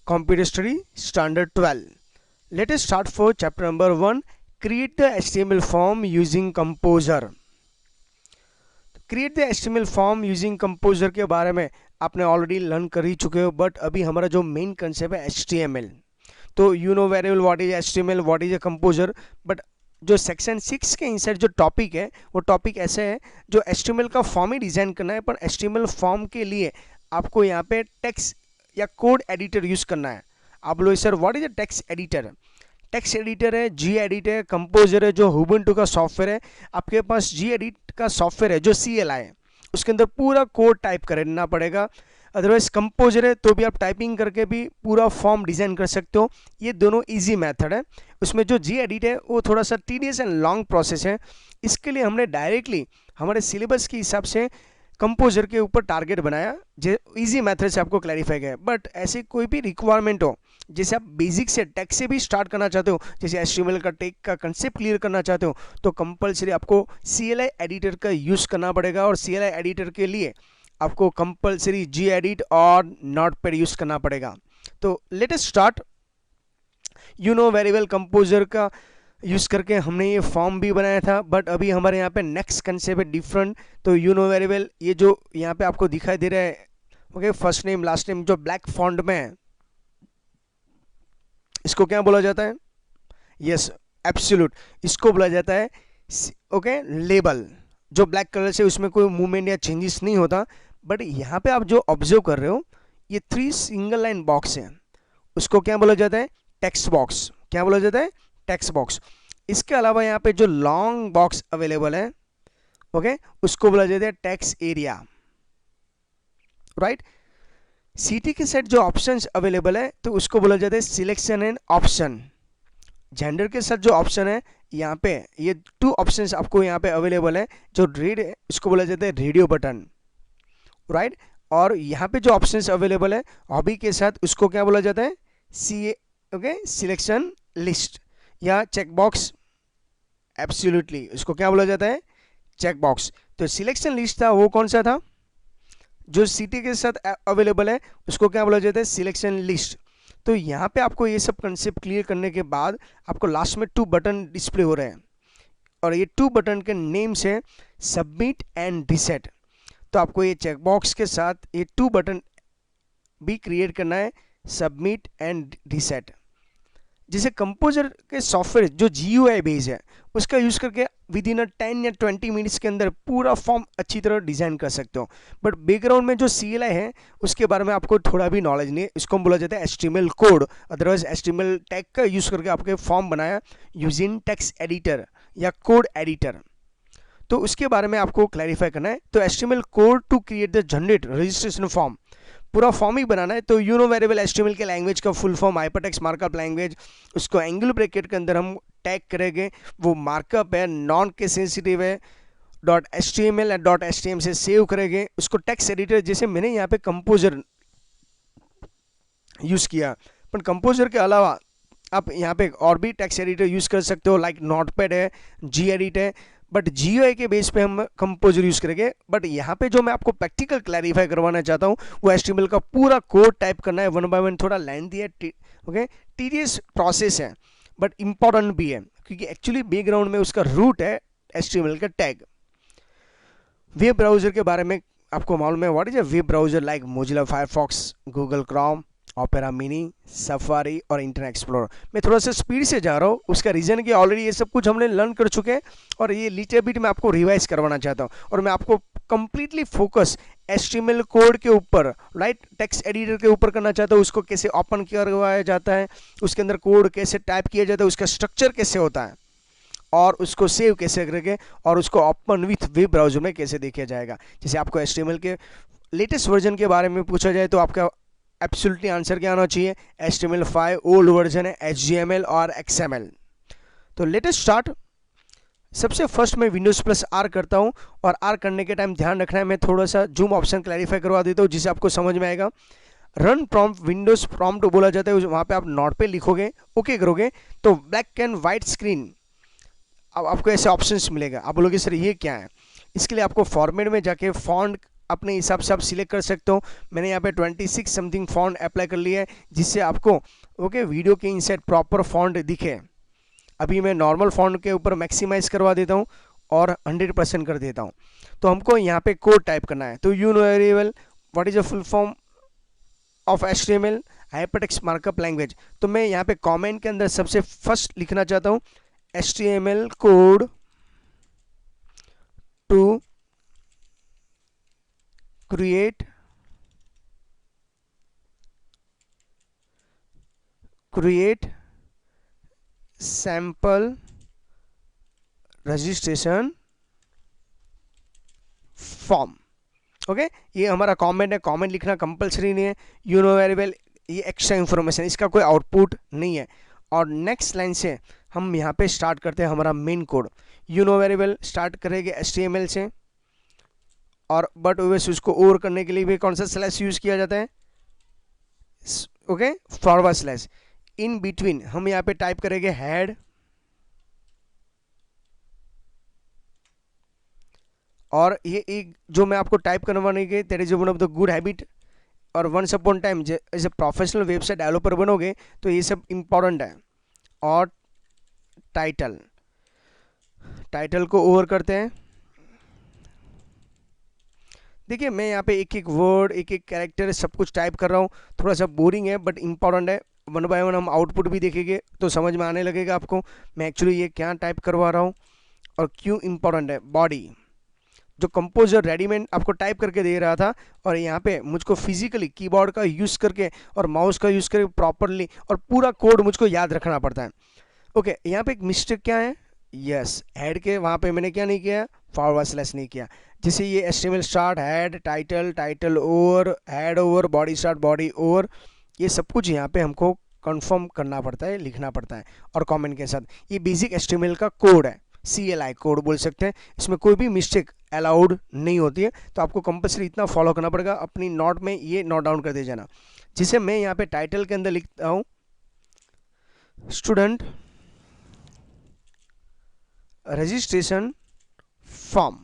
Computer Study Standard 12. Let us start for chapter number 1. Create the HTML form using Composer. Create the HTML form using composer के बारे में आपने already learn कर ही चुके हो, but अभी हमारा जो मेन कंसेप्ट है HTML, तो you know very well what is HTML, what is a composer. But जो सेक्शन 6 के इनसाइड जो टॉपिक है वो टॉपिक ऐसे है जो HTML का फॉर्म ही डिज़ाइन करना है, पर HTML फॉर्म के लिए आपको यहाँ पे टेक्स्ट या कोड एडिटर यूज़ करना है। आप बोलो sir what is a text editor? Text editor है, जी एडिट है, कंपोजर है जो हुबुंटू का सॉफ्टवेयर है। आपके पास जी एडिट का सॉफ्टवेयर है जो CLI है, उसके अंदर पूरा कोड टाइप करना पड़ेगा। अदरवाइज कंपोजर है तो भी आप टाइपिंग करके भी पूरा फॉर्म डिज़ाइन कर सकते हो। ये दोनों इजी मेथड है। उसमें जो जी एडिट है वो थोड़ा सा टीडियस एंड लॉन्ग प्रोसेस है। इसके लिए हमने डायरेक्टली हमारे सिलेबस के हिसाब से कंपोजर के ऊपर टारगेट बनाया जो इजी मेथड से आपको क्लैरिफाई किया है। बट ऐसे कोई भी रिक्वायरमेंट हो, जैसे आप बेसिक से टेक्स्ट से भी स्टार्ट करना चाहते हो, जैसे HTML का टेक का कंसेप्ट क्लियर करना चाहते हो, तो कंपलसरी आपको CLI एडिटर का यूज़ करना पड़ेगा। और CLI एडिटर के लिए आपको कंपलसरी जी एडिट और नोटपैड यूज़ करना पड़ेगा। तो let us start. You know very well composer का यूज़ करके हमने ये फॉर्म भी बनाया था, बट अभी हमारे यहाँ पे नेक्स्ट कंसेप्ट है डिफरेंट। तो यू नो वेरी वेल ये जो यहाँ पे आपको दिखाई दे रहा है, okay, first name last name जो ब्लैक फॉन्ट में है, इसको क्या बोला जाता है? यस, एब्सोल्यूट, इसको बोला जाता है ओके लेबल। जो ब्लैक कलर से उसमें कोई मूवमेंट या चेंजेस नहीं होता। बट यहाँ पे आप जो ऑब्जर्व कर रहे हो ये 3 सिंगल लाइन बॉक्स है, उसको क्या बोला जाता है? Text box. क्या बोला जाता है? Text box. इसके अलावा यहाँ पे जो लॉन्ग बॉक्स अवेलेबल है, ओके, उसको बोला जाता है टेक्स्ट एरिया, राइट। सीटी के साथ जो ऑप्शंस अवेलेबल है तो उसको बोला जाता है सिलेक्शन एंड ऑप्शन। जेंडर के साथ जो ऑप्शन है यहाँ पे ये 2 ऑप्शंस आपको यहाँ पे अवेलेबल है। जो रेड है उसको बोला जाता है रेडियो बटन, राइट। और यहाँ पे जो ऑप्शंस अवेलेबल है हॉबी के साथ, उसको क्या बोला जाता है? ओके, सिलेक्शन लिस्ट या चेक बॉक्स। एब्सोल्युटली, उसको क्या बोला जाता है? Check box. तो सिलेक्शन लिस्ट था वो कौन सा था? जो सीटी के साथ अवेलेबल है उसको क्या बोला जाता है? Selection list. तो यहाँ पे आपको ये सब कंसेप्ट क्लियर करने के बाद आपको लास्ट में 2 बटन डिस्प्ले हो रहे हैं, और ये 2 बटन के नेम्स है सबमिट एंड रीसेट। तो आपको ये चेक बॉक्स के साथ ये 2 बटन भी क्रिएट करना है, सबमिट एंड रीसेट। जैसे कंपोजर के सॉफ्टवेयर जो GUI बेस है उसका यूज़ करके विद इन 10 या 20 मिनट्स के अंदर पूरा फॉर्म अच्छी तरह डिज़ाइन कर सकते हो। बट बैकग्राउंड में जो CLI है उसके बारे में आपको थोड़ा भी नॉलेज नहीं है। इसको हम बोला जाता है HTML code. Otherwise HTML tag का यूज़ करके आपके फॉर्म बनाया यूजिंग टेक्स्ट एडिटर या कोड एडिटर, तो उसके बारे में आपको क्लैरिफाई करना है। तो HTML code to create the generate registration form, पूरा फॉर्म ही बनाना है। तो you know very well HTML के लैंग्वेज का full form hypertext markup language, उसको एंगल ब्रैकेट के अंदर हम टैग करेंगे। वो मार्कअप है, नॉन के सेंसिटिव है, .html या .htm से सेव करेंगे उसको। टेक्स्ट एडिटर जैसे मैंने यहाँ पे कंपोजर यूज़ किया, पर कंपोजर के अलावा आप यहाँ पे और भी टेक्स्ट एडिटर यूज़ कर सकते हो, लाइक नोटपैड है, जी एडिट है। बट GUI के बेस पे हम कंपोजर यूज़ करेंगे। बट यहाँ पे जो मैं आपको प्रैक्टिकल क्लैरिफाई करवाना चाहता हूँ वो HTML का पूरा कोड टाइप करना है 1 बाय 1। थोड़ा लेंथी है, ओके, टीडियस प्रोसेस है, बट इम्पॉर्टेंट भी है क्योंकि एक्चुअली बैकग्राउंड में उसका रूट है HTML का टैग। वेब ब्राउज़र के बारे में आपको मालूम है, what is a web browser? Like Mozilla Firefox, Google Chrome, opera mini, safari और इंटरनेट एक्सप्लोरर। मैं थोड़ा सा स्पीड से जा रहा हूँ, उसका रीज़न कि ऑलरेडी ये सब कुछ हमने लर्न कर चुके हैं, और ये लिटिल बिट मैं आपको रिवाइज करवाना चाहता हूँ। और मैं आपको कंप्लीटली फोकस HTML कोड के ऊपर, राइट, टेक्स्ट एडिटर के ऊपर करना चाहता हूँ। उसको कैसे ओपन करवाया जाता है, उसके अंदर कोड कैसे टाइप किया जाता है, उसका स्ट्रक्चर कैसे होता है, और उसको सेव कैसे करेंगे, और उसको ओपन विथ वेब ब्राउज़र में कैसे देखा जाएगा। जैसे आपको HTML के लेटेस्ट वर्जन के बारे में पूछा जाए तो आपका एब्सोल्युटली आंसर क्या आना चाहिए? HTML5 ओल्ड वर्जन है, HTML और XML। तो लेटेस्ट स्टार्ट। सबसे फर्स्ट मैं Windows+R करता हूँ, और R करने के टाइम ध्यान रखना है, मैं थोड़ा सा जूम ऑप्शन क्लैरिफाई करवा देता हूँ जिससे आपको समझ में आएगा। रन प्रॉम्प्ट, विंडोज प्रॉम्प्ट बोला जाता है, वहाँ पे आप नोट पे लिखोगे, ओके करोगे तो ब्लैक एंड वाइट स्क्रीन अब आपको ऐसे ऑप्शंस मिलेगा। आप बोलोगे सर ये क्या है? इसके लिए आपको फॉर्मेट में जाके फॉन्ट अपने हिसाब से आप सिलेक्ट कर सकते हो। मैंने यहाँ पे 26 समथिंग फॉन्ट अप्लाई कर लिया है, जिससे आपको ओके वीडियो के इनसाइड प्रॉपर फॉन्ट दिखे। अभी मैं नॉर्मल फॉन्ट के ऊपर मैक्सिमाइज करवा देता हूँ और 100% कर देता हूँ। तो हमको यहाँ पे कोड टाइप करना है। तो यू नो वेरिएबल what is the full form of HTML, hypertext markup language. तो मैं यहाँ पे कमेंट के अंदर सबसे फर्स्ट लिखना चाहता हूँ HTML code to create sample registration form. Okay, ये हमारा कमेंट है। कमेंट लिखना कंपलसरी नहीं है। यू नो वेरिएबल ये एक्स्ट्रा इंफॉर्मेशन, इसका कोई आउटपुट नहीं है। और नेक्स्ट लाइन से हम यहाँ पे स्टार्ट करते हैं हमारा main code. You know variable start करेंगे HTML से, और बट ओवेस उसको ओवर करने के लिए भी कौन सा स्लैश यूज किया जाता है, okay, forward slash. In between हम यहाँ पे टाइप करेंगे हेड, और ये एक जो मैं आपको टाइप करवाने के that is one of the good habit. और once upon time as a professional website developer बनोगे तो ये सब इंपॉर्टेंट है। और टाइटल, टाइटल को ओवर करते हैं। देखिए मैं यहाँ पे एक एक वर्ड, एक एक कैरेक्टर सब कुछ टाइप कर रहा हूँ। थोड़ा सा बोरिंग है बट इंपॉर्टेंट है। वन बाय वन हम आउटपुट भी देखेंगे तो समझ में आने लगेगा आपको मैं एक्चुअली ये क्या टाइप करवा रहा हूँ और क्यों इंपॉर्टेंट है। बॉडी, जो कंपोजर रेडीमेड आपको टाइप करके दे रहा था, और यहाँ पे मुझको फिजिकली कीबोर्ड का यूज़ करके और माउस का यूज़ करके प्रॉपरली और पूरा कोड मुझको याद रखना पड़ता है। ओके, यहाँ पे एक मिस्टेक क्या है, यस हेड के वहाँ पे मैंने क्या नहीं किया, फॉरवर्ड स्लैश नहीं किया। जैसे ये HTML start head, title, title over, head over, body start, body over, ये सब कुछ यहाँ पे हमको कंफर्म करना पड़ता है, लिखना पड़ता है और कमेंट के साथ। ये बेसिक HTML का कोड है, CLI कोड बोल सकते हैं। इसमें कोई भी मिस्टेक अलाउड नहीं होती है, तो आपको कंपल्सरी इतना फॉलो करना पड़ेगा। अपनी नोट में ये नोट डाउन कर दे जाना। जिसे मैं यहाँ पे टाइटल के अंदर लिखता हूँ स्टूडेंट रजिस्ट्रेशन फॉर्म।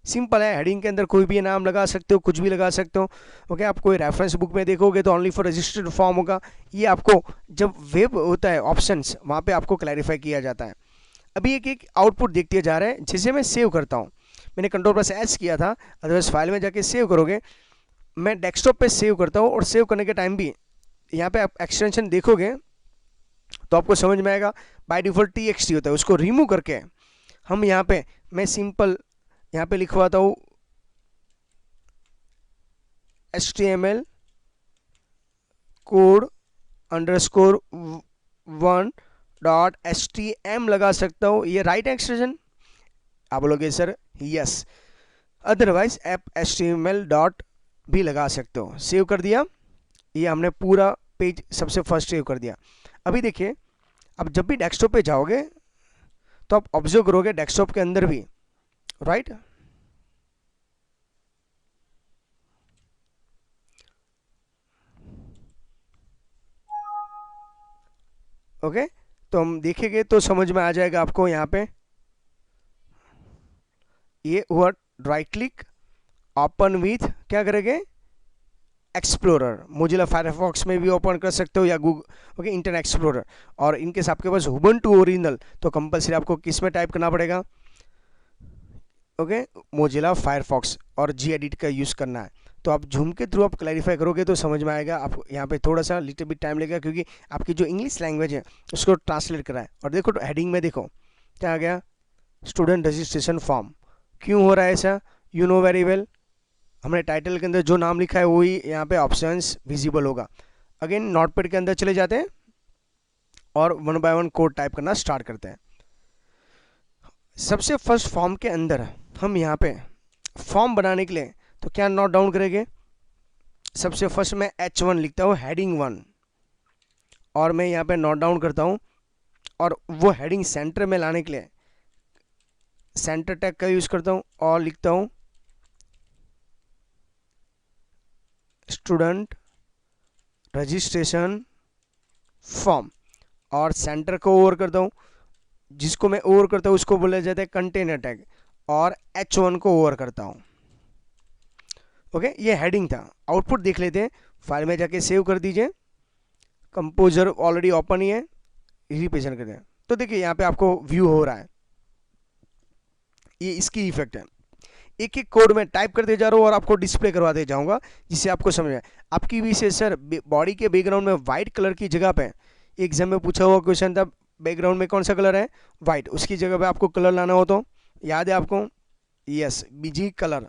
सिंपल है, हेडिंग के अंदर कोई भी नाम लगा सकते हो, कुछ भी लगा सकते हो। ओके, आप कोई रेफरेंस बुक में देखोगे तो ओनली फॉर रजिस्टर्ड फॉर्म होगा। ये आपको जब वेब होता है ऑप्शंस, वहाँ पे आपको क्लैरिफाई किया जाता है। अभी एक एक आउटपुट देखते जा रहे हैं, जिसे मैं सेव करता हूँ। मैंने Ctrl+S किया था, अदरवाइज फाइल में जाके सेव करोगे। मैं डेस्कटॉप पे सेव करता हूँ, और सेव करने के टाइम भी यहाँ पे आप एक्सटेंशन देखोगे तो आपको समझ में आएगा। बाय डिफॉल्ट TXT होता है, उसको रिमूव करके हम यहाँ पे मैं सिंपल यहाँ पे लिखवाता हूँ HTML कोड अंडरस्कोर 1.htm लगा सकता हूँ। ये राइट एक्सटेंशन आप बोलोगे सर यस, अदरवाइज आप HTML डॉट भी लगा सकते हो। सेव कर दिया, ये हमने पूरा पेज सबसे फर्स्ट सेव कर दिया। अभी देखिए, अब जब भी डेस्कटॉप पे जाओगे तो आप ऑब्जर्व करोगे डेस्कटॉप के अंदर भी, राइट, ओके, तो हम देखेंगे तो समझ में आ जाएगा आपको। यहाँ पे ये हुआ राइट क्लिक, ओपन विथ क्या करेंगे, एक्सप्लोरर। मोजिला फायरफॉक्स में भी ओपन कर सकते हो या गूगल ओके इंटरनेट एक्सप्लोरर। और इनकेस आपके पास उबुंटू ओरिजिनल तो कंपलसरी आपको किस में टाइप करना पड़ेगा, ओके, मोजिला फायरफॉक्स और Gedit का यूज़ करना है। तो आप झूम के थ्रू आप क्लैरिफाई करोगे तो समझ में आएगा। आप यहाँ पे थोड़ा सा लिटिल बिट टाइम लगेगा, क्योंकि आपकी जो इंग्लिश लैंग्वेज है उसको ट्रांसलेट करा है। और देखो तो हेडिंग में देखो क्या आ गया, स्टूडेंट रजिस्ट्रेशन फॉर्म। क्यों हो रहा है ऐसा, यू नो वेरी वेल। हमने टाइटल के अंदर जो नाम लिखा है वही यहाँ पे ऑप्शंस विजिबल होगा। अगेन नोटपैड के अंदर चले जाते हैं और one by one code type करना स्टार्ट करते हैं। सबसे फर्स्ट फॉर्म के अंदर हम यहाँ पे फॉर्म बनाने के लिए तो क्या नोट डाउन करेंगे, सबसे फर्स्ट मैं H1 लिखता हूँ, हेडिंग 1, और मैं यहाँ पे नोट डाउन करता हूँ। और वो हेडिंग सेंटर में लाने के लिए सेंटर टैग का यूज़ करता हूँ और लिखता हूँ स्टूडेंट रजिस्ट्रेशन फॉर्म, और सेंटर को ओवर करता हूँ। जिसको मैं ओवर करता हूँ उसको बोला जाता है कंटेनर टैग, और H1 को ओवर करता हूँ। ओके, ये हेडिंग था। आउटपुट देख लेते हैं, फाइल में जाके सेव कर दीजिए, कंपोजर ऑलरेडी ओपन ही है, रिप्रेजेंट करते हैं। तो देखिए यहाँ पे आपको व्यू हो रहा है, ये इसकी इफेक्ट है। एक एक कोड में टाइप करते जा रहा हूँ और आपको डिस्प्ले करवाते जाऊंगा जिससे आपको समझ में आए। आपकी भी से सर बॉडी के बैकग्राउंड में वाइट कलर की जगह पे एग्जाम में पूछा हुआ क्वेश्चन था, बैकग्राउंड में कौन सा कलर है, वाइट, उसकी जगह पे आपको कलर लाना हो तो याद है आपको, यस, बीजी कलर,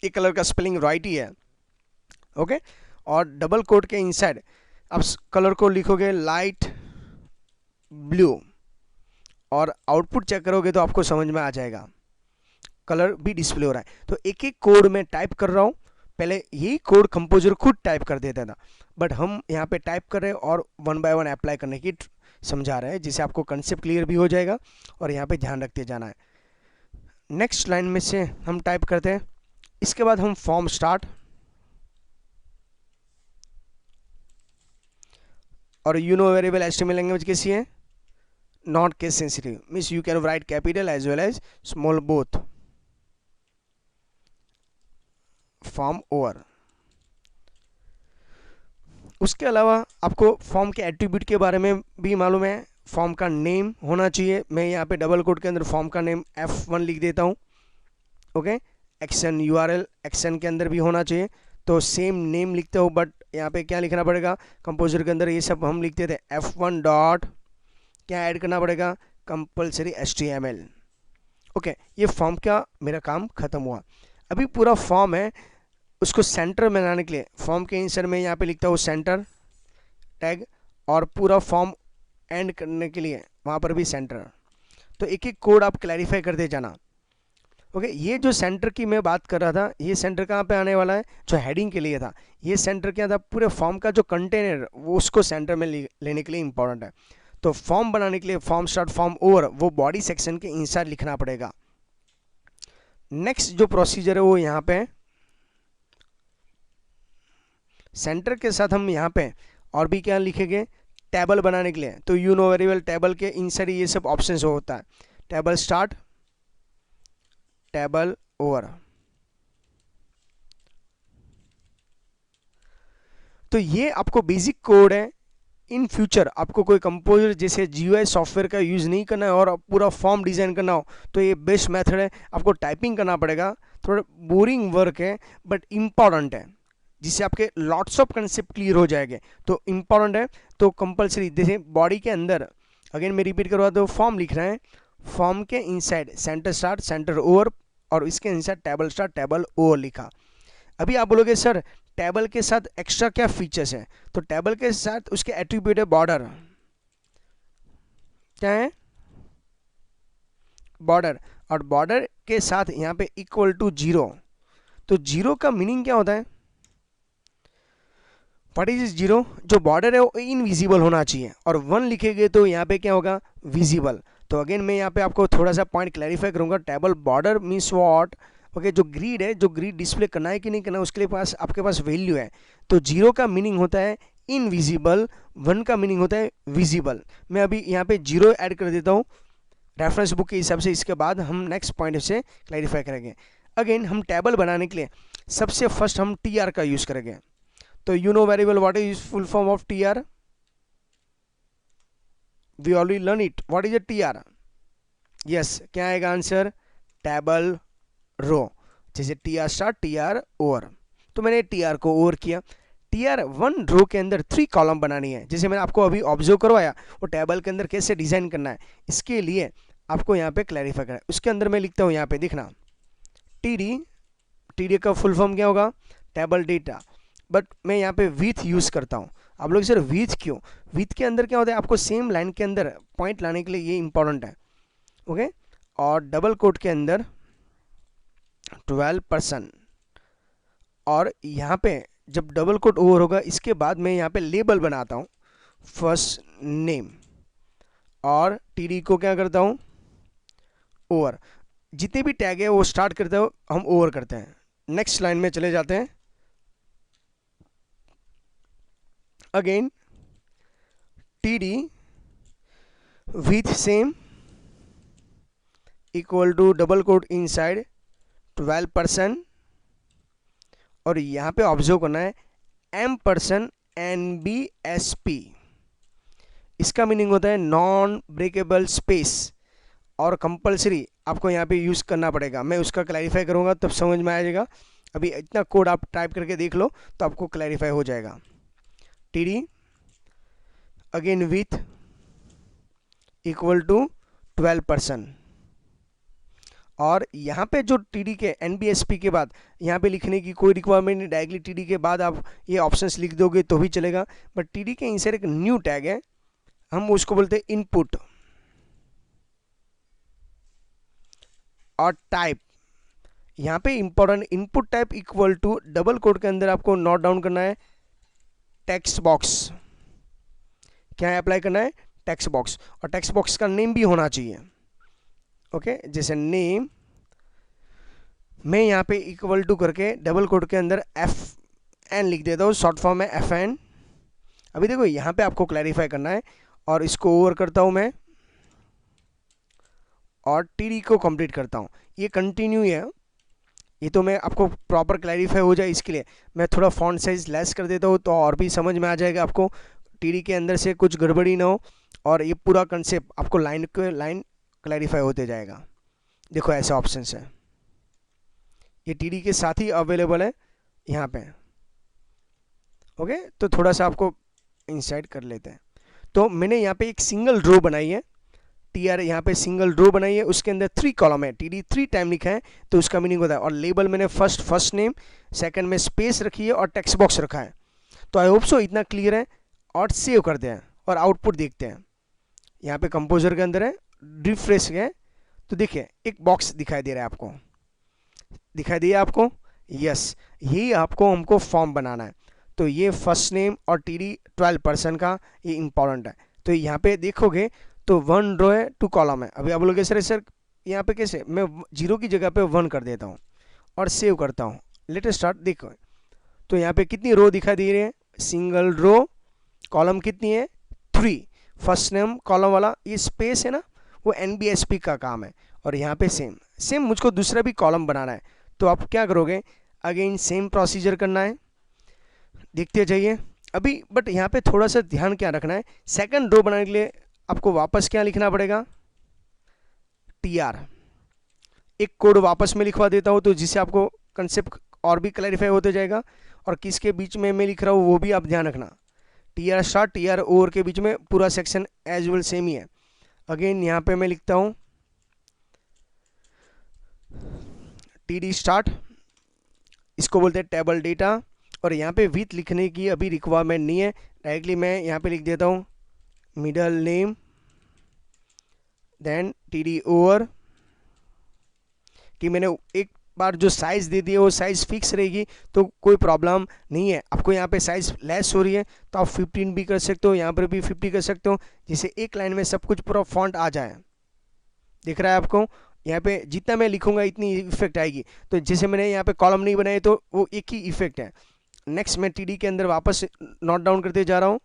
ये कलर का स्पेलिंग राइट ही है। ओके, और डबल कोट के इनसाइड आप कलर को लिखोगे लाइट ब्लू, और आउटपुट चेक करोगे तो आपको समझ में आ जाएगा, कलर भी डिस्प्ले हो रहा है। तो एक एक कोड में टाइप कर रहा हूँ, पहले यही कोड कंपोजर खुद टाइप कर देता था, बट हम यहाँ पे टाइप कर रहे हैं और वन बाय वन अप्लाई करने की समझा रहे हैं, जिससे आपको कंसेप्ट क्लियर भी हो जाएगा और यहाँ पे ध्यान रखते जाना है। नेक्स्ट लाइन में से हम टाइप करते हैं, इसके बाद हम फॉर्म स्टार्ट, और यू नो वेरिएबल एचटीएमएल लैंग्वेज कैसी है, not case sensitive, means you can write capital as well as small both. Form over, उसके अलावा आपको फॉर्म के एट्रीब्यूट के बारे में भी मालूम है। फॉर्म का नेम होना चाहिए, मैं यहाँ पे डबल कोट के अंदर फॉर्म का नेम F1 लिख देता हूँ। ओके, एक्शन URL एक्शन के अंदर भी होना चाहिए, तो सेम नेम लिखता हूँ, बट यहाँ पे क्या लिखना पड़ेगा, कंपोजर के अंदर ये सब हम लिखते थे F1 डॉट, क्या ऐड करना पड़ेगा, कंपल्सरी HTML। ओके, ये फॉर्म का मेरा काम खत्म हुआ। अभी पूरा फॉर्म है, उसको सेंटर में लाने के लिए फॉर्म के इंसर्ट में यहाँ पे लिखता हूँ सेंटर टैग, और पूरा फॉर्म एंड करने के लिए वहाँ पर भी सेंटर। तो एक एक कोड आप क्लैरिफाई करते जाना। ओके, ये जो सेंटर की मैं बात कर रहा था, ये सेंटर कहाँ पे आने वाला है, जो हेडिंग के लिए था, ये सेंटर क्या था, पूरे फॉर्म का जो कंटेनर वो उसको सेंटर में लेने के लिए इंपॉर्टेंट है। तो फॉर्म बनाने के लिए फॉर्म स्टार्ट फॉर्म ओवर वो बॉडी सेक्शन के इंसर्ट लिखना पड़ेगा। नेक्स्ट जो प्रोसीजर है वो यहाँ पे सेंटर के साथ हम यहाँ पे और भी क्या लिखेंगे, टेबल बनाने के लिए, तो यू नो वेरिएबल टेबल के इंसर्ट ये सब ऑप्शंस होता है, टेबल स्टार्ट, टेबल ओवर। तो ये आपको बेसिक कोड है। इन फ्यूचर आपको कोई कंपोजर जैसे GUI सॉफ्टवेयर का यूज़ नहीं करना है और पूरा फॉर्म डिज़ाइन करना हो तो ये बेस्ट मेथड है। आपको टाइपिंग करना पड़ेगा, थोड़ा बोरिंग वर्क है बट इम्पॉर्टेंट है, जिससे आपके लॉट्स ऑफ कंसेप्ट क्लियर हो जाएंगे। तो इम्पॉर्टेंट है, तो कंपलसरी जैसे बॉडी के अंदर अगेन मैं रिपीट करवा दो, फॉर्म लिख रहे हैं, फॉर्म के inside centre start centre over, और इसके inside table start table over लिखा। अभी आप बोलोगे सर टेबल के साथ एक्स्ट्रा क्या फीचर्स है, तो टेबल के साथ उसके एट्रीब्यूट है बॉर्डर, क्या है बॉर्डर, और बॉर्डर के साथ यहाँ पे इक्वल टू 0। तो 0 का मीनिंग क्या होता है, व्हाट इज 0, जो बॉर्डर है वो इनविजिबल होना चाहिए, और 1 लिखेंगे तो यहाँ पे क्या होगा, विजिबल। तो अगेन मैं यहाँ पे आपको थोड़ा सा पॉइंट क्लैरिफाई करूंगा, table border means what, okay, जो ग्रिड है, जो ग्रिड डिस्प्ले करना है कि नहीं करना है उसके लिए पास आपके पास वैल्यू है। तो 0 का मीनिंग होता है इनविजिबल, 1 का मीनिंग होता है विजिबल। मैं अभी यहाँ पे 0 ऐड कर देता हूँ रेफरेंस बुक के हिसाब से, इसके बाद हम नेक्स्ट पॉइंट से क्लैरिफाई करेंगे। अगेन हम टेबल बनाने के लिए सबसे फर्स्ट हम TR का यूज़ करेंगे। तो यू नो वेरिएबल what is full form of TR, we already learn it, what is a TR, yes, क्या आएगा आंसर, टेबल रो, जैसे TR स्टार्ट TR ओवर। तो मैंने TR को ओवर किया, TR 1 रो के अंदर 3 कॉलम बनानी है, जैसे मैंने आपको अभी ऑब्जर्व करवाया वो टेबल के अंदर कैसे डिजाइन करना है, इसके लिए आपको यहाँ पे क्लैरिफाई करना है। उसके अंदर मैं लिखता हूँ यहाँ पे दिखना TD का फुल फॉर्म क्या होगा, टेबल डेटा, बट मैं यहाँ पे विथ यूज़ करता हूँ। आप लोग सर विथ क्यों, विथ के अंदर क्या होता है, आपको सेम लाइन के अंदर पॉइंट लाने के लिए ये इंपॉर्टेंट है। ओके, और डबल कोट के अंदर 12%, और यहाँ पे जब डबल कोट ओवर होगा इसके बाद मैं यहाँ पे लेबल बनाता हूँ फर्स्ट नेम, और TD को क्या करता हूँ ओवर, जितने भी टैग है वो स्टार्ट करते हो हम ओवर करते हैं। नेक्स्ट लाइन में चले जाते हैं, again TD with same equal to double quote inside 12%, और यहाँ पे ऑब्जर्व करना है M%NBSP, इसका मीनिंग होता है नॉन ब्रेकेबल स्पेस, और कंपलसरी आपको यहाँ पे यूज़ करना पड़ेगा। मैं उसका क्लैरिफाई करूँगा तब समझ में आ जाएगा। अभी इतना कोड आप टाइप करके देख लो तो आपको क्लैरिफाई हो जाएगा। TD again with equal to 12%, और यहाँ पे जो TD के NBSP के बाद यहाँ पे लिखने की कोई रिक्वायरमेंट नहीं, डायरेक्टली TD के बाद आप ये ऑप्शंस लिख दोगे तो भी चलेगा। बट TD के इंसर्ट एक न्यू टैग है, हम उसको बोलते हैं इनपुट, और टाइप यहाँ पे important input type equal to double quote के अंदर आपको नोट डाउन करना है टेक्स्ट बॉक्स। क्या है अप्लाई करना है? टेक्स्ट बॉक्स, और टेक्स्ट बॉक्स का नेम भी होना चाहिए। ओके, जैसे नेम मैं यहाँ पे इक्वल टू करके डबल कोड के अंदर FN लिख देता हूँ, शॉर्ट फॉर्म है FN। अभी देखो यहाँ पे आपको क्लैरिफाई करना है, और इसको ओवर करता हूँ मैं और TD को कंप्लीट करता हूँ। ये कंटिन्यू है, ये तो मैं आपको प्रॉपर क्लैरिफाई हो जाए इसके लिए मैं थोड़ा फॉन्ट साइज लेस कर देता हूँ, तो और भी समझ में आ जाएगा आपको, TD के अंदर से कुछ गड़बड़ी ना हो, और ये पूरा कंसेप्ट आपको लाइन के लाइन क्लैरिफाई होते जाएगा। देखो ऐसे ऑप्शंस है, ये TD के साथ ही अवेलेबल है यहाँ पे। ओके, तो थोड़ा सा आपको इंसाइट कर लेते हैं। तो मैंने यहाँ पे एक सिंगल रो बनाई है, TR यहाँ पे सिंगल रो बनाई है, उसके अंदर 3 कॉलम है, TD 3 टाइम लिखा है तो उसका मीनिंग होता है। और लेबल मैंने फर्स्ट नेम, सेकंड में स्पेस रखी है, और टेक्स्ट बॉक्स रखा है। तो आई होप सो इतना क्लियर है, और सेव करते हैं और आउटपुट देखते हैं। यहाँ पे कंपोजर के अंदर है, रिफ्रेश है तो देखिए एक बॉक्स दिखाई दे रहा है आपको, दिखाई दिया आपको? यस, यही आपको हमको फॉर्म बनाना है। तो ये फर्स्ट नेम और TD 12% का ये इंपॉर्टेंट है। तो यहाँ पे देखोगे तो 1 रो है 2 कॉलम है। अभी आप बोलोगे सर यहाँ पे कैसे? मैं 0 की जगह पे 1 कर देता हूँ और सेव करता हूँ। Let start. देखो तो यहाँ पे कितनी रो दिखाई दे रही है? सिंगल रो, कॉलम कितनी है? 3। फर्स्ट नेम कॉलम वाला ये स्पेस है ना, वो NBSP का काम है। और यहाँ पे सेम मुझको दूसरा भी कॉलम बनाना है, तो आप क्या करोगे? अगेन सेम प्रोसीजर करना है, देखते जाइए अभी। बट यहाँ पे थोड़ा सा ध्यान क्या रखना है, सेकंड रो बनाने के लिए आपको वापस क्या लिखना पड़ेगा? TR। एक कोड वापस में लिखवा देता हूँ तो जिससे आपको कंसेप्ट और भी क्लैरिफाई होते जाएगा। और किसके बीच में मैं लिख रहा हूँ वो भी आप ध्यान रखना। TR स्टार्ट TR ओवर के बीच में पूरा सेक्शन एज वेल सेम ही है। अगेन यहाँ पे मैं लिखता हूँ TD स्टार्ट, इसको बोलते हैं टेबल डेटा। और यहाँ पे विथ लिखने की अभी रिक्वायरमेंट नहीं है, डायरेक्टली मैं यहाँ पे लिख देता हूँ middle name then TD over, कि मैंने एक बार जो साइज़ दे दी है वो साइज़ फिक्स रहेगी तो कोई प्रॉब्लम नहीं है। आपको यहाँ पे साइज़ लेस हो रही है तो आप 15 भी कर सकते हो, यहाँ पर भी 50 कर सकते हो, जिससे एक लाइन में सब कुछ पूरा फॉन्ट आ जाए। दिख रहा है आपको? यहाँ पे जितना मैं लिखूंगा इतनी इफेक्ट आएगी। तो जैसे मैंने यहाँ पे कॉलम नहीं बनाए तो वो एक ही इफेक्ट है। नेक्स्ट मैं TD के अंदर वापस नोट डाउन करते जा रहा हूँ,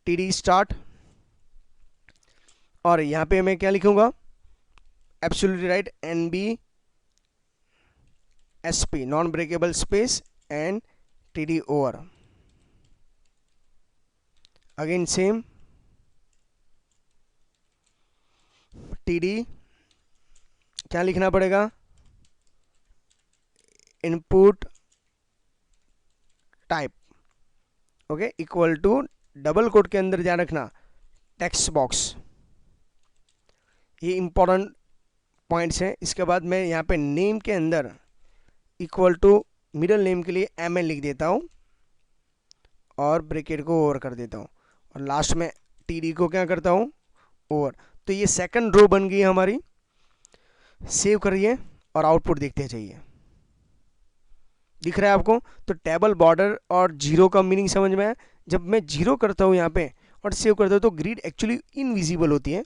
TD स्टार्ट, और यहाँ पे मैं क्या लिखूंगा? Absolutely right, NBSP non breakable space and TD over. Again same TD क्या लिखना पड़ेगा? Input type, okay, equal to double quote के अंदर ध्यान रखना टेक्स्ट बॉक्स। ये इंपॉर्टेंट पॉइंट्स हैं। इसके बाद मैं यहाँ पे नेम के अंदर इक्वल टू मिडिल नेम के लिए MN लिख देता हूँ और ब्रैकेट को ओवर कर देता हूँ, और लास्ट में TD को क्या करता हूँ? ओवर। तो ये सेकंड रो बन गई हमारी। सेव करिए और आउटपुट देखते जाइए। दिख रहा है आपको? तो टेबल बॉर्डर और जीरो का मीनिंग समझ में आया? जब मैं जीरो करता हूँ यहाँ पे और सेव करता हूँ तो ग्रिड एक्चुअली इनविजिबल होती है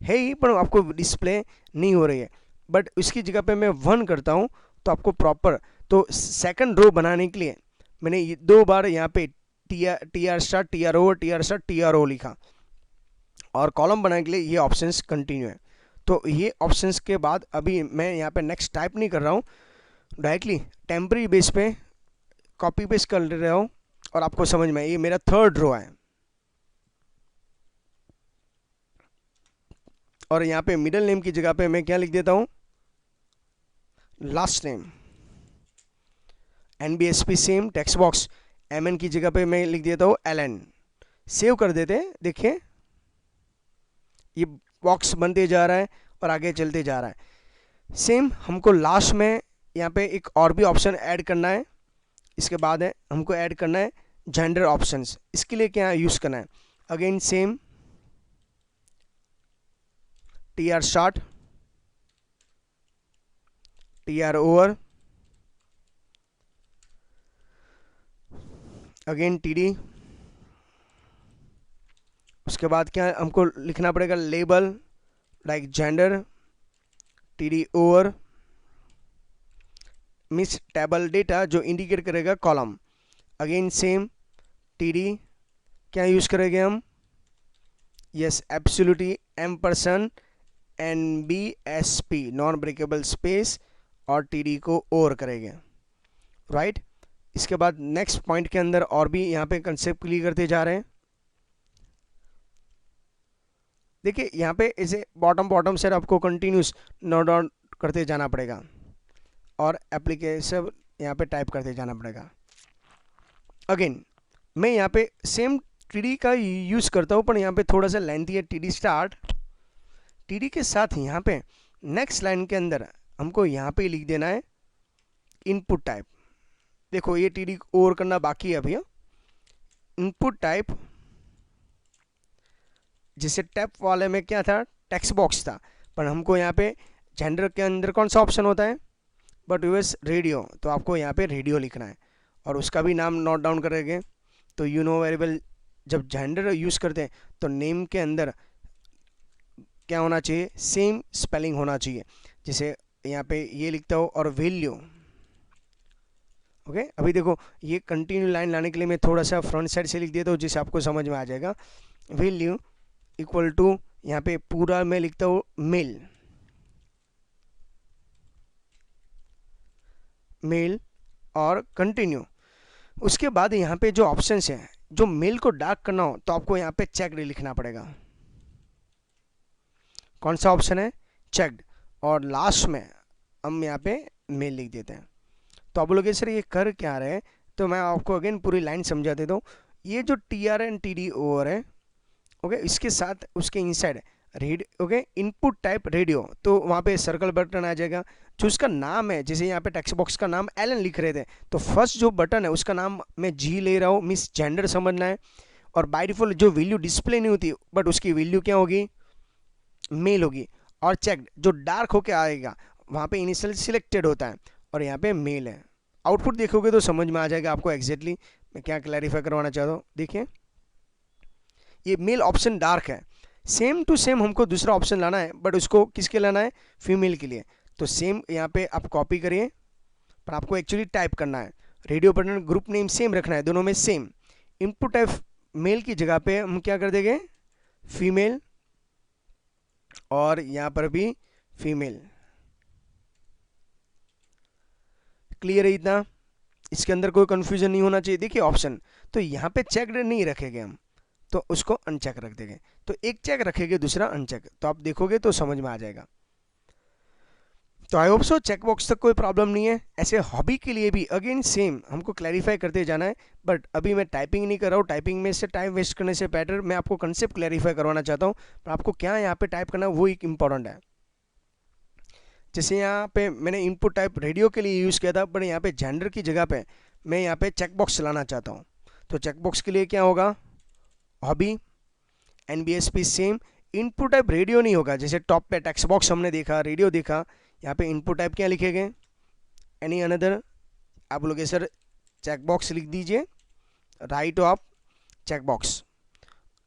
ही, पर आपको डिस्प्ले नहीं हो रही है। बट उसकी जगह पे मैं 1 करता हूँ तो आपको प्रॉपर, तो सेकंड रो बनाने के लिए मैंने 2 बार यहाँ पे TR start TR over TR start TR ओ लिखा, और कॉलम बनाने के लिए ये ऑप्शंस कंटिन्यू है। तो ये ऑप्शंस के बाद अभी मैं यहाँ पे नेक्स्ट टाइप नहीं कर रहा हूँ, डायरेक्टली टेम्पररी बेस पे कॉपी पेस्ट कर रहे हो और आपको समझ में, ये मेरा थर्ड रो है और यहाँ पे मिडिल नेम की जगह पे मैं क्या लिख देता हूँ, last name. NBSP same, text box MN की जगह पे मैं लिख देता हूँ LN। सेव कर देते हैं, देखिए ये बॉक्स बनते जा रहा है और आगे चलते जा रहा है। सेम हमको लास्ट में यहाँ पे एक और भी ऑप्शन ऐड करना है। इसके बाद है हमको ऐड करना है जेंडर ऑप्शंस। इसके लिए क्या यूज़ करना है, again same TR start, TR over, again TD। उसके बाद क्या हमको लिखना पड़ेगा, label like gender, TD over, miss table data जो इंडिकेट करेगा कॉलम, अगेन सेम TD। क्या यूज़ करेंगे हम, yes absolutely M% NBSP non breakable space और TD को ओवर करेंगे, राइट। इसके बाद नेक्स्ट पॉइंट के अंदर और भी यहाँ पे कंसेप्ट क्लियर करते जा रहे हैं। देखिए यहाँ पे इसे बॉटम से आपको कंटिन्यूस नोट डाउन करते जाना पड़ेगा और एप्लीकेशन यहाँ पे टाइप करते जाना पड़ेगा। अगेन मैं यहाँ पे सेम TD का यूज़ करता हूँ, पर यहाँ पे थोड़ा सा लेंथी है TD स्टार्ट। TD के साथ यहाँ पे नेक्स्ट लाइन के अंदर हमको यहाँ पे लिख देना है इनपुट टाइप। देखो ये TD ओवर करना बाकी है अभी। इनपुट टाइप जिसे टैप वाले में क्या था, टेक्स्ट बॉक्स था, पर हमको यहाँ पे जेंडर के अंदर कौन सा ऑप्शन होता है, बट यूएस रेडियो, तो आपको यहाँ पे रेडियो लिखना है और उसका भी नाम नोट डाउन करेंगे। तो यू नो वेरिएबल जब जेंडर यूज़ करते हैं तो नेम के अंदर क्या होना चाहिए, सेम स्पेलिंग होना चाहिए। जैसे यहाँ पे ये लिखता हो और वैल्यू, ओके। अभी देखो ये कंटिन्यू लाइन लाने के लिए मैं थोड़ा सा फ्रंट साइड से लिख देता हूँ जिससे आपको समझ में आ जाएगा। वैल्यू इक्वल टू, यहाँ पे पूरा मैं लिखता हूँ मेल और कंटिन्यू। उसके बाद यहाँ पे जो ऑप्शंस हैं, जो मेल को डार्क करना हो तो आपको यहाँ पे चेक्ड लिखना पड़ेगा। कौन सा ऑप्शन है, चेक्ड, और लास्ट में हम यहाँ पे मेल लिख देते हैं। तो आप बोलोगे सर ये कर क्या रहे हैं, तो मैं आपको अगेन पूरी लाइन समझा देता हूँ। ये जो TR एंड TD ओवर है, ओके, इसके साथ उसके inside red, okay, input type radio, तो वहाँ पे सर्कल बटन आ जाएगा जो उसका नाम है। जैसे यहाँ पे टेक्स्ट बॉक्स का नाम LN लिख रहे थे, तो फर्स्ट जो बटन है उसका नाम मैं G ले रहा हूँ, मिस जेंडर समझना है। और बाय डिफॉल्ट जो वैल्यू डिस्प्ले नहीं होती, बट उसकी वैल्यू क्या होगी, मेल होगी। और चेक जो डार्क होके आएगा वहाँ पे इनिशियल सिलेक्टेड होता है और यहाँ पे मेल है। आउटपुट देखोगे तो समझ में आ जाएगा आपको एग्जैक्टली मैं क्या क्लैरिफाई करवाना चाहता हूँ। देखिए ये मेल ऑप्शन डार्क है, सेम टू सेम हमको दूसरा ऑप्शन लाना है, बट उसको किसके लाना है, फीमेल के लिए। तो सेम यहाँ पे आप कॉपी करिए, पर आपको एक्चुअली टाइप करना है। Radio button group name same रखना है, दोनों में सेम। इनपुट टाइप मेल की जगह पे हम क्या कर देंगे, फीमेल, और यहाँ पर भी फीमेल। क्लियर है इतना, इसके अंदर कोई कंफ्यूजन नहीं होना चाहिए। देखिए ऑप्शन तो यहाँ पे चेकड नहीं रखेंगे हम, तो उसको अनचेक रख देंगे। तो एक चेक रखेंगे दूसरा अनचेक, तो आप देखोगे तो समझ में आ जाएगा। तो I hope so check box तक कोई प्रॉब्लम नहीं है। ऐसे हॉबी के लिए भी अगेन सेम हमको क्लैरिफाई करते जाना है, बट अभी मैं टाइपिंग नहीं कर रहा हूँ। टाइपिंग में से टाइम वेस्ट करने से बेटर मैं आपको कंसेप्ट क्लैरिफाई करवाना चाहता हूँ, पर आपको क्या यहाँ पे टाइप करना है वो एक इम्पॉर्टेंट है। जैसे यहाँ पे मैंने इनपुट टाइप रेडियो के लिए यूज़ किया था, बट यहाँ पे जेंडर की जगह पे मैं यहाँ पे चेक बॉक्स चलाना चाहता हूँ। तो चेक बॉक्स के लिए क्या होगा, hobby, NBSP same. Input type radio नहीं होगा, जैसे टॉप पे टेक्स्ट बॉक्स हमने देखा, रेडियो देखा, यहाँ पे इनपुट टाइप क्या लिखेंगे, एनी अनदर। आप लोग सर चेक बॉक्स लिख दीजिए, right of check box.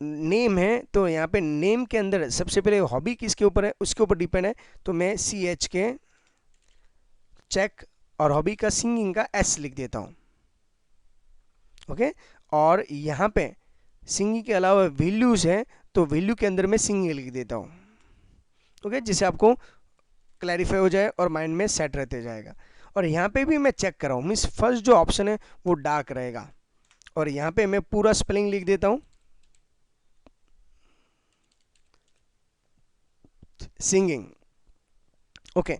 Name है तो यहाँ पे नेम के अंदर सबसे पहले हॉबी किसके ऊपर है, उसके ऊपर डिपेंड है, तो मैं CH के चेक और हॉबी का सिंगिंग का S लिख देता हूँ, ओके। और यहाँ पे सिंगिंग के अलावा वैल्यूज है, तो वैल्यू के अंदर मैं सिंगिंग लिख देता हूँ, ओके, जिससे आपको क्लैरिफाई हो जाए और माइंड में सेट रहते जाएगा। और यहाँ पे भी मैं चेक कर रहा हूँ, मीन्स फर्स्ट जो ऑप्शन है वो डार्क रहेगा। और यहाँ पे मैं पूरा स्पेलिंग लिख देता हूँ, सिंगिंग। ओके,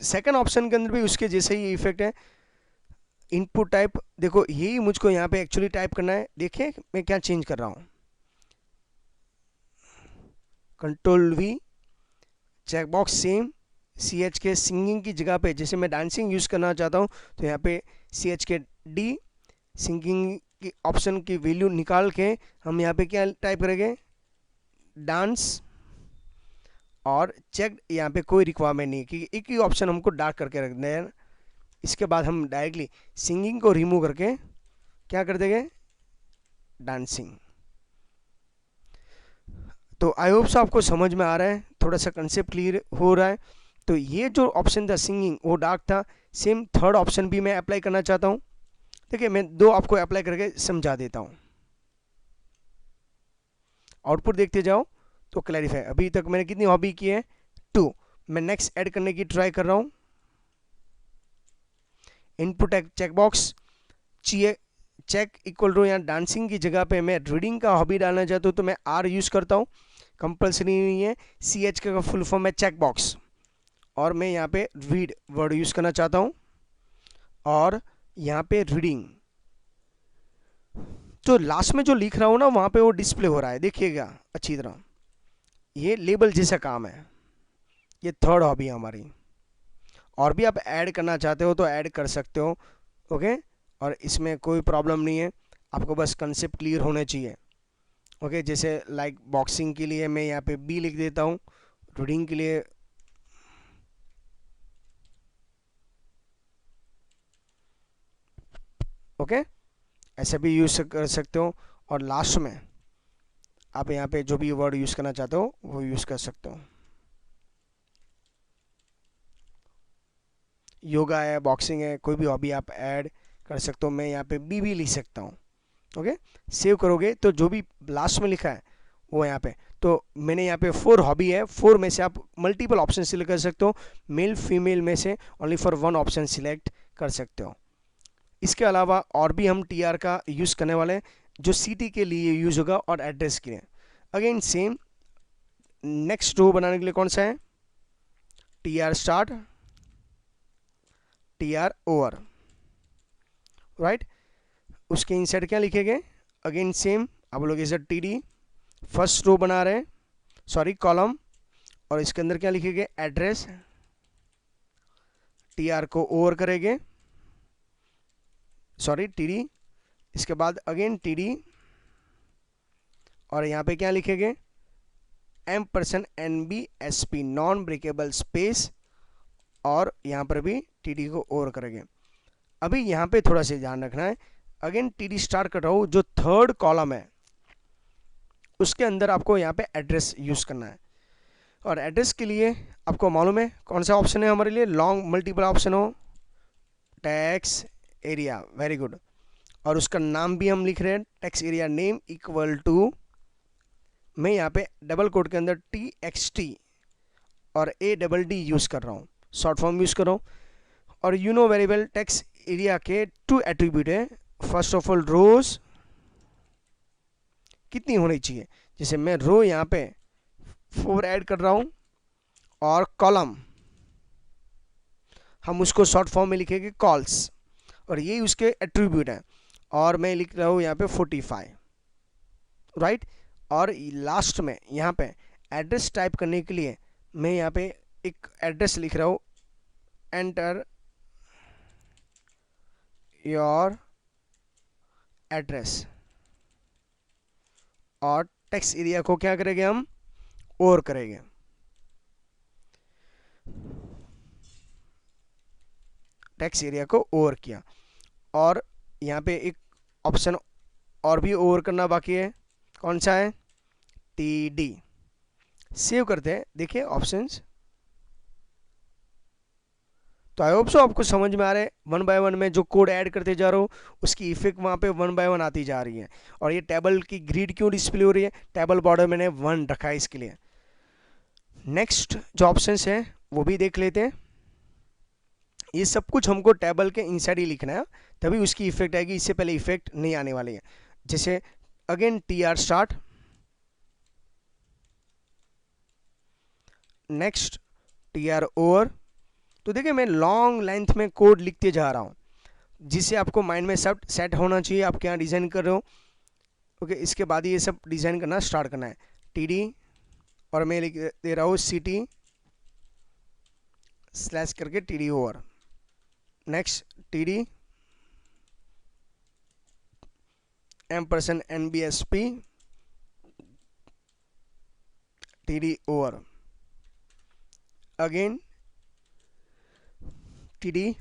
सेकंड ऑप्शन के अंदर भी उसके जैसे ही इफेक्ट है। इनपुट टाइप, देखो यही मुझको यहाँ पे एक्चुअली टाइप करना है। देखिए मैं क्या चेंज कर रहा हूँ, control V, checkbox same, C H के सिंगिंग की जगह पे जैसे मैं डांसिंग यूज़ करना चाहता हूँ तो यहाँ पे सी एच के डी, सिंगिंग की ऑप्शन की वैल्यू निकाल के हम यहाँ पे क्या टाइप करेंगे, डांस। और चेक, यहाँ पे कोई रिक्वायरमेंट नहीं है क्योंकि एक ही ऑप्शन हमको डार्क करके रख दें। इसके बाद हम डायरेक्टली सिंगिंग को रिमूव करके क्या कर देंगे, डांसिंग। तो आई होप सो आपको समझ में आ रहा है, थोड़ा सा कंसेप्ट क्लियर हो रहा है। तो ये जो ऑप्शन था सिंगिंग वो डार्क था। सेम थर्ड ऑप्शन भी मैं अप्लाई करना चाहता हूँ। देखिए मैं दो आपको अप्लाई करके समझा देता हूँ, आउटपुट देखते जाओ तो क्लैरिफाई। अभी तक मैंने कितनी हॉबी की है, 2। मैं नेक्स्ट ऐड करने की ट्राई कर रहा हूँ। Input checkbox check equal to, यहाँ डांसिंग की जगह पे मैं रीडिंग का हॉबी डालना चाहता हूँ तो मैं आर यूज़ करता हूँ, कंपल्सरी नहीं है। सी एच का फुल फॉर्म है चेकबॉक्स, और मैं यहाँ पे रीड वर्ड यूज़ करना चाहता हूँ। और यहाँ पे रीडिंग, तो लास्ट में जो लिख रहा हूँ ना वहाँ पे वो डिस्प्ले हो रहा है, देखिएगा अच्छी तरह। ये लेबल जैसा काम है। ये थर्ड हॉबी है हमारी। और भी आप ऐड करना चाहते हो तो ऐड कर सकते हो, ओके। और इसमें कोई प्रॉब्लम नहीं है, आपको बस कंसेप्ट क्लियर होने चाहिए, ओके। जैसे लाइक बॉक्सिंग के लिए मैं यहाँ पे बी लिख देता हूँ, रीडिंग के लिए ओके, ऐसे भी यूज़ कर सकते हो। और लास्ट में आप यहाँ पे जो भी वर्ड यूज़ करना चाहते हो वो यूज़ कर सकते हो। योगा है, बॉक्सिंग है, कोई भी हॉबी आप ऐड कर सकते हो। मैं यहाँ पे बी भी लिख सकता हूँ, ओके। सेव करोगे तो जो भी लास्ट में लिखा है वो यहाँ पे, तो मैंने यहाँ पे 4 हॉबी है, 4 में से आप मल्टीपल ऑप्शन सिलेक्ट कर सकते हो। मेल फीमेल में से ओनली फॉर 1 ऑप्शन सिलेक्ट कर सकते हो। इसके अलावा और भी हम टी आर का यूज़ करने वाले हैं जो सी टी के लिए यूज़ होगा और एड्रेस के लिए। अगेन सेम, नेक्स्ट रो बनाने के लिए कौन सा है, T R start, T R over, right. उसके इनसाइड क्या लिखेंगे, अगेन सेम आप लोग इसे टी डी फर्स्ट रो बना रहे हैं, सॉरी कॉलम, और इसके अंदर क्या लिखेंगे, एड्रेस। टी आर को ओवर करेंगे, सॉरी टी डी, इसके बाद अगेन टी डी, और यहाँ पे क्या लिखेंगे, $NBSP नॉन ब्रेकेबल स्पेस, और यहाँ पर भी टी डी को ओवर करेंगे। अभी यहाँ पे थोड़ा सा ध्यान रखना है, अगेन टी डी स्टार्ट कर रहा हूँ, जो थर्ड कॉलम है उसके अंदर आपको यहाँ पे एड्रेस यूज़ करना है। और एड्रेस के लिए आपको मालूम है कौन सा ऑप्शन है हमारे लिए, लॉन्ग मल्टीपल ऑप्शन हो, टैक्स एरिया, वेरी गुड। और उसका नाम भी हम लिख रहे हैं, text area name equal to, मैं यहाँ पे डबल कोड के अंदर TXT और ADD यूज़ कर रहा हूँ, शॉर्ट फॉर्म यूज़ कर रहा हूँ। और you know very wealth tax area के 2 एट्रीब्यूट है। फर्स्ट ऑफ ऑल रोज कितनी होनी चाहिए, जैसे मैं रो यहाँ पे 4 ऐड कर रहा हूँ, और कॉलम हम उसको शॉर्ट फॉर्म में लिखेंगे कॉल्स, और ये उसके एट्रीब्यूट है। और मैं लिख रहा हूँ यहाँ पे 45, राइट। और लास्ट में यहाँ पे एड्रेस टाइप करने के लिए मैं यहाँ पे एक एड्रेस लिख रहा हूँ, एंटर योर एड्रेस, और टेक्स्ट एरिया को क्या करेंगे हम, ओवर करेंगे। टेक्स्ट एरिया को ओवर किया, और यहाँ पे एक ऑप्शन और भी ओवर करना बाकी है, कौन सा है, TD। सेव करते हैं, देखिए ऑप्शंस। तो आई होप सो आपको समझ में आ रहा है, 1 बाय 1 में जो कोड ऐड करते जा रहा हूँ उसकी इफेक्ट वहाँ पे 1 बाय 1 आती जा रही है। और ये टेबल की ग्रिड क्यों डिस्प्ले हो रही है, टेबल बॉर्डर मैंने 1 रखा है इसके लिए। नेक्स्ट जो ऑप्शंस है वो भी देख लेते हैं। ये सब कुछ हमको टेबल के इनसाइड ही लिखना है, तभी उसकी इफेक्ट आएगी, इससे पहले इफेक्ट नहीं आने वाली है। जैसे again TR start, next TR over. तो देखिए मैं लॉन्ग लेंथ में कोड लिखते जा रहा हूँ, जिससे आपको माइंड में सब सेट होना चाहिए आप क्या डिज़ाइन कर रहे हो। ओके, इसके बाद ये सब डिज़ाइन करना स्टार्ट करना है। TD और मैं लिख दे रहा हूँ CT स्लैश करके TD over, next TD $NBSP TD over, again TD।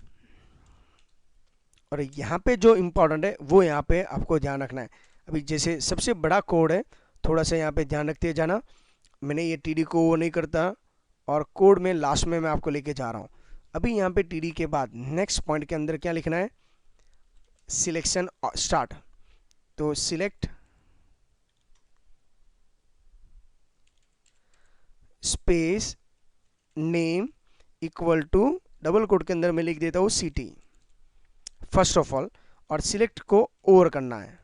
और यहाँ पे जो इम्पोर्टेंट है वो यहाँ पे आपको ध्यान रखना है। अभी जैसे सबसे बड़ा कोड है, थोड़ा सा यहाँ पे ध्यान रखते जाना। मैंने ये TD को वो नहीं करता, और कोड में लास्ट में मैं आपको लेके जा रहा हूँ। अभी यहाँ पे TD के बाद नेक्स्ट पॉइंट के अंदर क्या लिखना है, सिलेक्शन स्टार्ट। तो select space name equal to double quote के अंदर मैं लिख देता हूँ CT फर्स्ट ऑफ ऑल, और सिलेक्ट को ओवर करना है।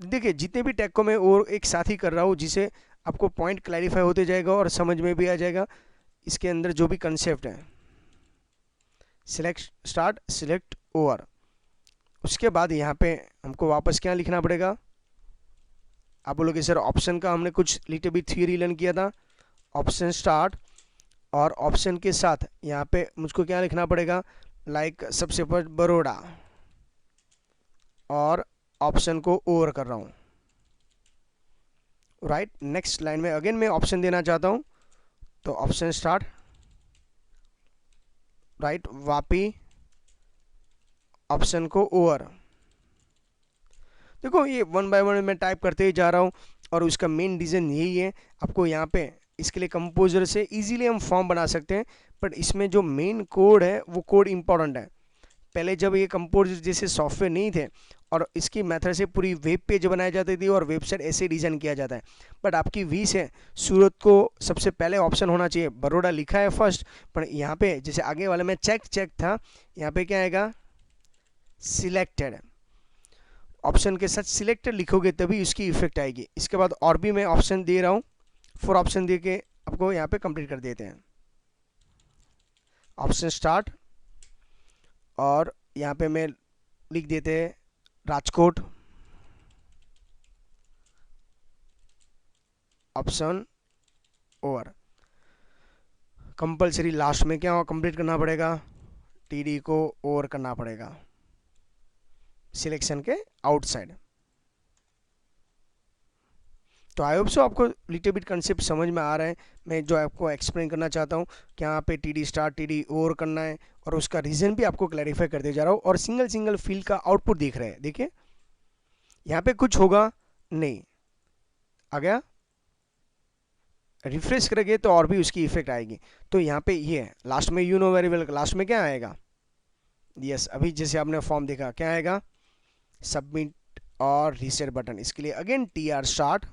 देखिए जितने भी टैग को मैं और एक साथ ही कर रहा हूँ, जिसे आपको पॉइंट क्लैरिफाई होते जाएगा और समझ में भी आ जाएगा इसके अंदर जो भी कंसेप्ट है। Select start, select over. उसके बाद यहाँ पे हमको वापस क्या लिखना पड़ेगा, आप बोलोगे सर ऑप्शन का हमने कुछ लिटिल बिट थ्योरी लर्न किया था। ऑप्शन स्टार्ट, और ऑप्शन के साथ यहाँ पे मुझको क्या लिखना पड़ेगा, लाइक सबसे फर्स्ट बड़ौदा, और ऑप्शन को ओवर कर रहा हूँ, राइट। नेक्स्ट लाइन में अगेन मैं ऑप्शन देना चाहता हूँ, तो option start, right, Vapi, option को ओवर। देखो ये वन बाय वन मैं टाइप करते ही जा रहा हूँ, और उसका मेन रीज़न यही है, आपको यहाँ पे इसके लिए कंपोजर से इजीली हम फॉर्म बना सकते हैं, बट इसमें जो मेन कोड है वो कोड इंपॉर्टेंट है। पहले जब ये कंपोजर जैसे सॉफ्टवेयर नहीं थे, और इसकी मेथड से पूरी वेब पेज बनाई जाती थी और वेबसाइट ऐसे डिज़ाइन किया जाता है, बट आपकी वी से सूरत को सबसे पहले ऑप्शन होना चाहिए, बड़ौदा लिखा है फर्स्ट, पर यहाँ पे जैसे आगे वाले में चेक था, यहाँ पे क्या आएगा, सिलेक्टेड। ऑप्शन के साथ सिलेक्टेड लिखोगे तभी उसकी इफेक्ट आएगी। इसके बाद और भी मैं ऑप्शन दे रहा हूँ, 4 ऑप्शन दे के आपको यहाँ पे कंप्लीट कर देते हैं। ऑप्शन स्टार्ट, और यहाँ पे मैं लिख देते हैं Rajkot, option over. Compulsory last में क्या कंप्लीट करना पड़ेगा, TD को ओवर करना पड़ेगा सिलेक्शन के आउटसाइड। तो आई होप सो आपको लिटिल बिट कंसेप्ट समझ में आ रहा है, मैं जो आपको एक्सप्लेन करना चाहता हूँ कि यहाँ पे TD स्टार्ट TD ओवर करना है, और उसका रीज़न भी आपको क्लैरिफाई करते जा रहा हूँ, और सिंगल सिंगल फील्ड का आउटपुट दिख रहा है। देखिए यहाँ पे कुछ होगा नहीं, आ गया, रिफ्रेश करेंगे तो और भी उसकी इफेक्ट आएगी। तो यहाँ पे ये लास्ट में you know very well, last में क्या आएगा, यस, अभी जैसे आपने फॉर्म देखा क्या आएगा, सबमिट और रीसेट बटन। इसके लिए again TR start,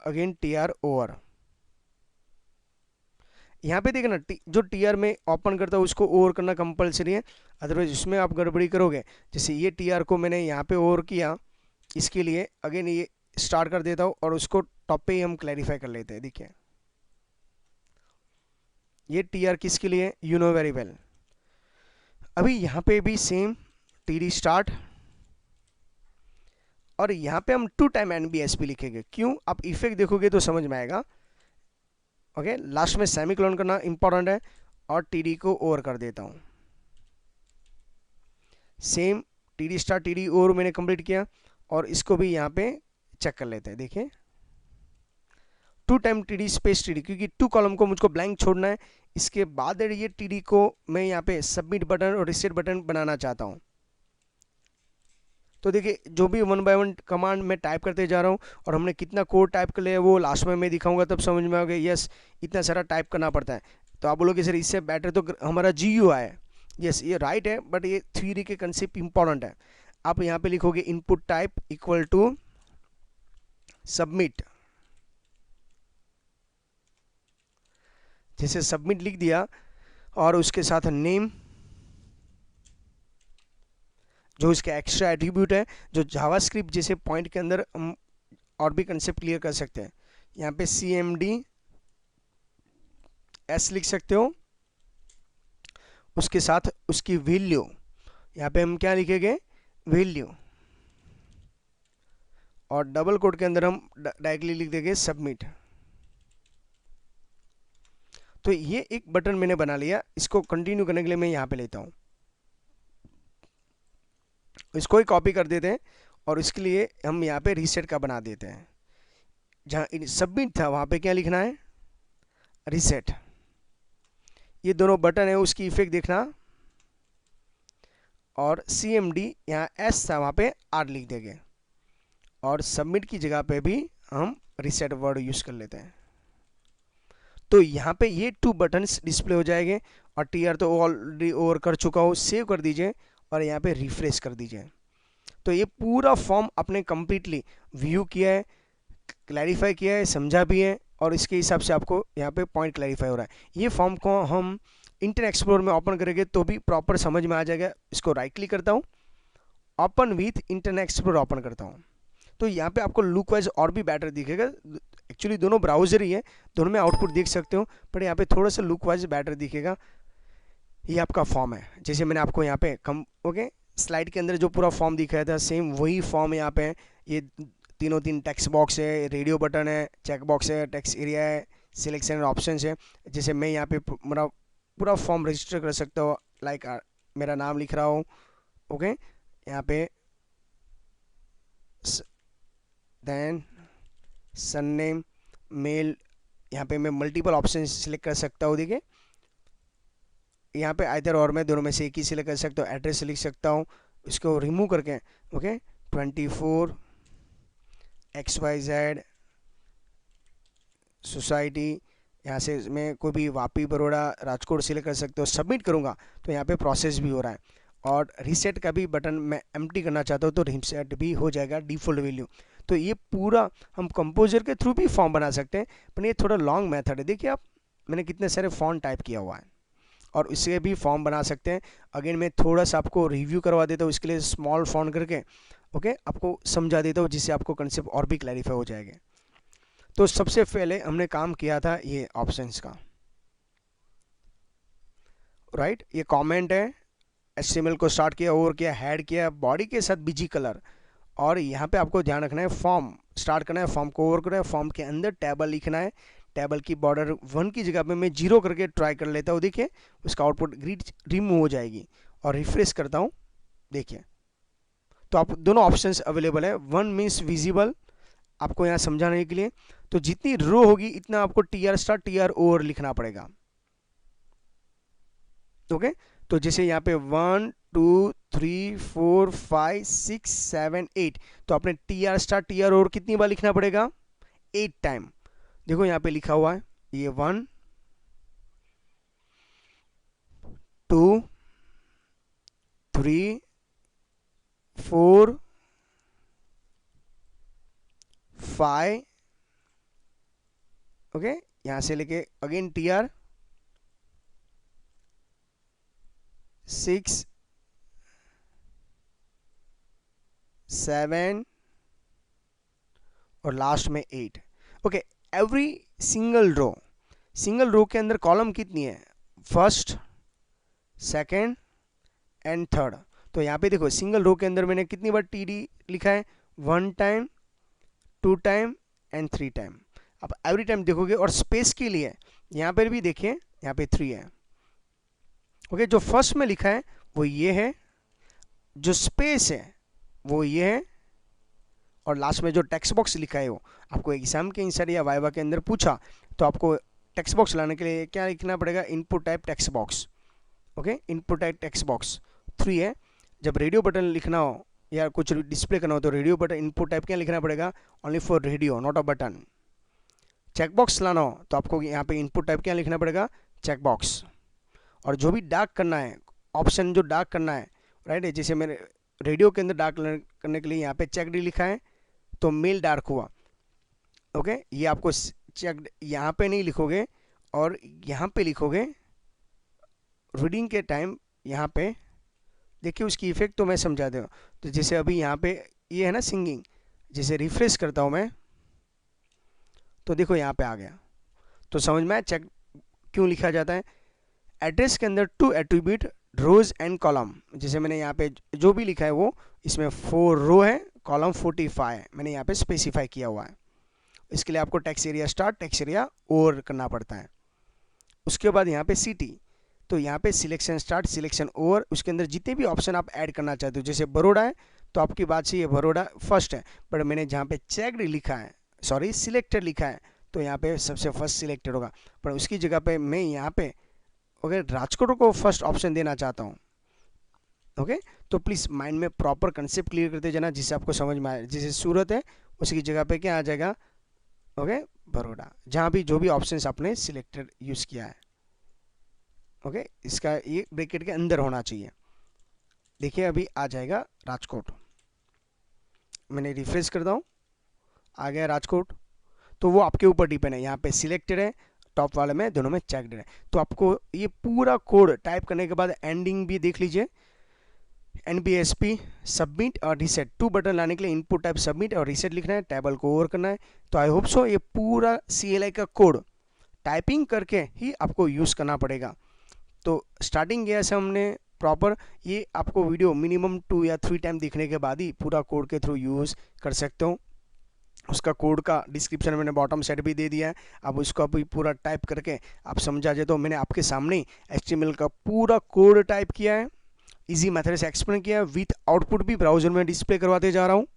again TR over. यहाँ पे देखना जो TR में ओपन करता है उसको ओवर करना कंपलसरी है, अदरवाइज उसमें आप गड़बड़ी करोगे। जैसे ये TR को मैंने यहाँ पे ओवर किया, इसके लिए अगेन ये स्टार्ट कर देता हूँ, और उसको टॉप पे ही हम क्लैरिफाई कर लेते हैं। देखिए ये TR किसके लिए, यू नो वेरी वेल। अभी यहाँ पे भी सेम TD स्टार्ट, और यहाँ पे हम 2 टाइम NBSP लिखेंगे। क्यों, आप इफेक्ट देखोगे तो समझ में आएगा। ओके, लास्ट में सेमीकोलन करना इंपॉर्टेंट है, और TD को ओवर कर देता हूँ। Same TD start TD over मैंने कंप्लीट किया, और इसको भी यहाँ पे चेक कर लेते हैं। देखिए 2 टाइम TD स्पेस TD, क्योंकि 2 कॉलम को मुझको ब्लैंक छोड़ना है। इसके बाद ये TD को मैं यहाँ पे सबमिट बटन और रीसेट बटन बनाना चाहता हूँ। तो देखिए जो भी वन बाय वन कमांड मैं टाइप करते जा रहा हूँ, और हमने कितना कोड टाइप कर लिया वो लास्ट में मैं दिखाऊंगा, तब समझ में आओगे यस इतना सारा टाइप करना पड़ता है। तो आप बोलोगे सर इससे बेटर तो हमारा GUI है। यस ये राइट है, बट ये थ्योरी के कंसेप्ट इंपॉर्टेंट है। आप यहाँ पे लिखोगे input type equal to submit, जैसे सबमिट लिख दिया और उसके साथ नेम, जो इसका एक्स्ट्रा एट्रीब्यूट है, जो जावास्क्रिप्ट जैसे पॉइंट के अंदर हम और भी कंसेप्ट क्लियर कर सकते हैं। यहाँ पे CMD S लिख सकते हो, उसके साथ उसकी वैल्यू, यहाँ पे हम क्या लिखेंगे, वैल्यू, और डबल कोट के अंदर हम डायरेक्टली लिख देंगे सबमिट। तो ये एक बटन मैंने बना लिया। इसको कंटिन्यू करने के लिए मैं यहाँ पे लेता हूँ, इसको ही कॉपी कर देते हैं और इसके लिए हम यहाँ पे रीसेट का बना देते हैं। जहाँ सबमिट था वहाँ पे क्या लिखना है, रीसेट। ये दोनों बटन है, उसकी इफेक्ट देखना। और CMD यहाँ S था, वहाँ पे R लिख देंगे और सबमिट की जगह पे भी हम रीसेट वर्ड यूज़ कर लेते हैं। तो यहाँ पे ये 2 बटन्स डिस्प्ले हो जाएंगे। और TR तो ऑलरेडी ओवर कर चुका हूँ, सेव कर दीजिए और यहाँ पे रिफ्रेश कर दीजिए। तो ये पूरा फॉर्म आपने कंप्लीटली व्यू किया है, क्लैरिफाई किया है, समझा भी है, और इसके हिसाब से आपको यहाँ पे पॉइंट क्लैरिफाई हो रहा है। ये फॉर्म को हम इंटरनेट एक्सप्लोरर में ओपन करेंगे तो भी प्रॉपर समझ में आ जाएगा। इसको राइट क्लिक करता हूँ, open with internet explorer open करता हूँ, तो यहाँ पे आपको लुक वाइज और भी बेटर दिखेगा। एक्चुअली दोनों ब्राउजर ही है, दोनों में आउटपुट देख सकते हो, पर यहाँ पे थोड़ा सा लुक वाइज बेटर दिखेगा। ये आपका फॉर्म है, जैसे मैंने आपको यहाँ पे ओके स्लाइड के अंदर जो पूरा फॉर्म दिखाया था, सेम वही फॉर्म यहाँ पे है। ये तीनों टेक्स्ट बॉक्स है, रेडियो बटन है, चेक बॉक्स है, टेक्स्ट एरिया है, सिलेक्शन ऑप्शन है। जैसे मैं यहाँ पे मेरा पूरा फॉर्म रजिस्टर कर सकता हूँ, लाइक मेरा नाम लिख रहा हूँ, ओके, यहाँ पे देन सरनेम, मेल, यहाँ पे मैं मल्टीपल ऑप्शन सिलेक्ट कर सकता हूँ। देखिए यहाँ पे आइदर और मैं दोनों में से एक ही सिलेक्ट कर सकता हूँ। एड्रेस लिख सकता हूँ, इसको रिमूव करके ओके 24 XYZ सोसाइटी, यहाँ से मैं कोई भी वापी, बड़ौदा, राजकोट सिलेक्ट कर सकते हो। सबमिट करूँगा तो यहाँ पे प्रोसेस भी हो रहा है। और रीसेट का भी बटन मैं एम्प्टी करना चाहता हूँ तो रीसेट भी हो जाएगा डिफ़ॉल्ट वैल्यू। तो ये पूरा हम कंपोजर के थ्रू भी फॉर्म बना सकते हैं, पर ये थोड़ा लॉन्ग मेथड है। देखिए आप, मैंने कितने सारे फॉन्ट टाइप किया हुआ है और इससे भी फॉर्म बना सकते हैं। अगेन मैं थोड़ा सा आपको रिव्यू करवा देता हूँ, इसके लिए स्मॉल फॉन्ट करके ओके आपको समझा देता हूँ, जिससे आपको कंसेप्ट और भी क्लैरिफाई हो जाएगा। तो सबसे पहले हमने काम किया था ये ऑप्शंस का, राइट। ये कमेंट है, HTML को स्टार्ट किया, ओवर किया, हेड किया, बॉडी के साथ बीजी कलर। और यहाँ पे आपको ध्यान रखना है, फॉर्म स्टार्ट करना है, फॉर्म को ओवर करना है, फॉर्म के अंदर टेबल लिखना है। टेबल की बॉर्डर 1 की जगह पे मैं 0 करके ट्राई कर लेता हूँ। देखिए उसका आउटपुट ग्रिड रिमूव हो जाएगी और रिफ्रेश करता हूँ। देखिए तो आप दोनों ऑप्शंस अवेलेबल है। 1 मीन्स विजिबल, आपको यहाँ समझाने के लिए। तो जितनी रो होगी इतना आपको TR स्टार्ट TR ओवर लिखना पड़ेगा, ओके। तो जैसे यहाँ पे 1 2 3 4 5 6 7 8, तो आपने TR स्टार्ट TR ओवर कितनी बार लिखना पड़ेगा, 8 टाइम। देखो यहाँ पे लिखा हुआ है, ये 1 2 3 4 5 ओके, यहाँ से लेके अगेन TR 6 7 और लास्ट में 8, ओके। एवरी सिंगल रो के अंदर कॉलम कितनी है, फर्स्ट, सेकंड एंड थर्ड। तो यहाँ पे देखो सिंगल रो के अंदर मैंने कितनी बार TD लिखा है, 1 टाइम, 2 टाइम एंड 3 टाइम। आप एवरी टाइम देखोगे। और स्पेस के लिए यहाँ पर भी देखिए, यहाँ पे 3 है, ओके। जो फर्स्ट में लिखा है वो ये है, जो स्पेस है वो ये है, और लास्ट में जो टेक्स्ट बॉक्स लिखा है वो आपको एग्जाम के आंसर या वाइवा के अंदर पूछा तो आपको टेक्स्ट बॉक्स लाने के लिए क्या लिखना पड़ेगा, input type text box, okay. Input type text box 3 है। जब रेडियो बटन लिखना हो या कुछ डिस्प्ले करना हो तो रेडियो बटन इनपुट टाइप क्या लिखना पड़ेगा, only for radio not a button. Check box लाना हो तो आपको यहाँ पे इनपुट टाइप क्या लिखना पड़ेगा, चेक बॉक्स। और जो भी डार्क करना है, ऑप्शन जो डार्क करना है, राइट है, जैसे मेरे रेडियो के अंदर डार्क करने के लिए यहाँ पे चेक डी लिखा है तो मेल डार्क हुआ, ओके। ये आपको चेक यहाँ पे नहीं लिखोगे, और यहाँ पे लिखोगे रीडिंग के टाइम, यहाँ पे देखिए उसकी इफेक्ट तो मैं समझा दूँ। तो जैसे अभी यहाँ पे ये है ना सिंगिंग, जैसे रिफ्रेश करता हूँ मैं तो देखो यहाँ पे आ गया। तो समझ में आया चेक क्यों लिखा जाता है। एड्रेस के अंदर 2 एट्रीब्यूट रोज एंड कॉलम, जैसे मैंने यहाँ पे जो भी लिखा है वो इसमें 4 रो है, कॉलम 45 है, मैंने यहाँ पे स्पेसिफाई किया हुआ है। इसके लिए आपको text area start, text area over करना पड़ता है। उसके बाद यहाँ पे सिटी, तो यहाँ पे सिलेक्शन स्टार्ट, सिलेक्शन ओवर, उसके अंदर जितने भी ऑप्शन आप ऐड करना चाहते हो, जैसे बड़ौदा है तो आपकी बात से ये बड़ौदा फर्स्ट है, पर मैंने जहाँ पे चेक्ड लिखा है, सॉरी सिलेक्टेड लिखा है, तो यहाँ पे सबसे फर्स्ट सिलेक्टेड होगा। पर उसकी जगह पे मैं यहाँ पे अगर राजकोट को फर्स्ट ऑप्शन देना चाहता हूँ, ओके, तो प्लीज़ माइंड में प्रॉपर कंसेप्ट क्लियर करते जाना जिससे आपको समझ में आए। जैसे सूरत है उसकी जगह पे क्या आ जाएगा, ओके, बड़ौदा, जहाँ भी जो भी ऑप्शन आपने सिलेक्टेड यूज़ किया है, ओके, इसका ये ब्रैकेट के अंदर होना चाहिए। देखिए अभी आ जाएगा राजकोट, मैंने रिफ्रेश करता हूँ, आ गया राजकोट। तो वो आपके ऊपर डिपेंड है, यहाँ पे सिलेक्टेड है टॉप वाले में, दोनों में चेक्ड है। तो आपको ये पूरा कोड टाइप करने के बाद एंडिंग भी देख लीजिए, NBSP सबमिट और रीसेट, 2 बटन लाने के लिए इनपुट टाइप सबमिट और रीसेट लिखना है, टेबल को ओवर करना है। तो आई होप सो ये पूरा CLI का कोड टाइपिंग करके ही आपको यूज़ करना पड़ेगा। तो स्टार्टिंग किया से हमने प्रॉपर, ये आपको वीडियो मिनिमम 2 या 3 टाइम देखने के बाद ही पूरा कोड के थ्रू यूज़ कर सकते हो। उसका कोड का डिस्क्रिप्शन मैंने बॉटम साइड भी दे दिया है, अब उसको अभी पूरा टाइप करके आप समझा जाए। तो मैंने आपके सामने ही HTML का पूरा कोड टाइप किया है, इजी मेथड से एक्सप्लेन किया है, विथ आउटपुट भी ब्राउजर में डिस्प्ले करवाते जा रहा हूँ।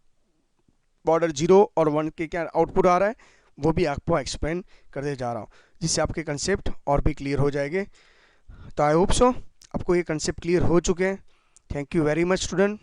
बॉर्डर 0 और 1 के क्या आउटपुट आ रहा है वो भी आपको एक्सप्लेन करते जा रहा हूँ, जिससे आपके कंसेप्ट और भी क्लियर हो जाएंगे। तो आई होप सो आपको ये कंसेप्ट क्लियर हो चुके हैं। Thank you very much student.